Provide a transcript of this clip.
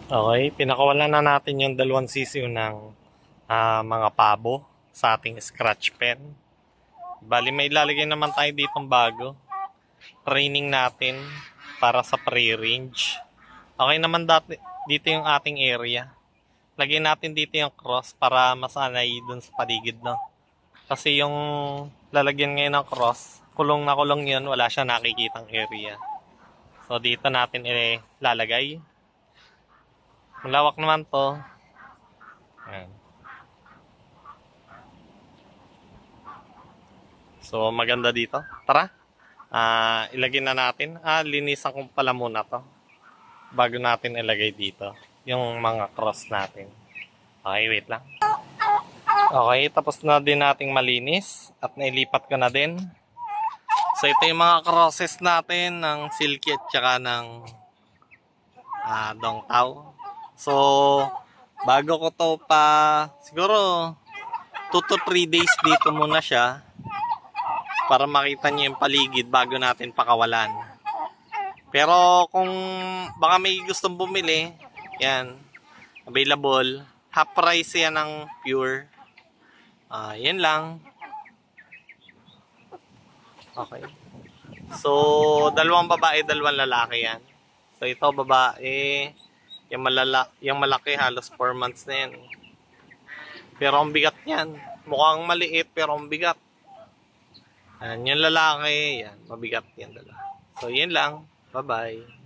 Okay, pinakawalan na natin yung dalawang sisiw ng mga pabo sa ating scratch pen. Bali, may ilalagay naman tayo ditong bago. Training natin para sa pre-range. Okay naman dito yung ating area. Lagyan natin dito yung cross para masanay dun sa paligid, no? Kasi yung lalagyan ngayon ng cross, kulong na kulong yun, wala siya nakikitang area. So, dito natin ilalagay. Malawak naman to. Ayan. So, maganda dito. Tara, ilagay na natin. Linisan ko pala muna to bago natin ilagay dito yung mga cross natin. Okay, wait lang. Okay, tapos na din nating malinis at nailipat ko na din. So, ito yung mga crosses natin ng silky at saka ng dong tao. So, bago ko to siguro 2 to 3 days dito muna siya para makita niyo yung paligid bago natin pakawalan. Pero kung baka may gustong bumili, yan, available. Half price yan ng pure. Yan lang. Okay. So, dalawang babae, dalawang lalaki yan. So, ito babae, yung malaki halos 4 months na yan. Pero ang bigat yan. Mukhang maliit pero ang bigat. Yan, yung lalaki, yan, mabigat yan dala. So, yan lang. Bye-bye.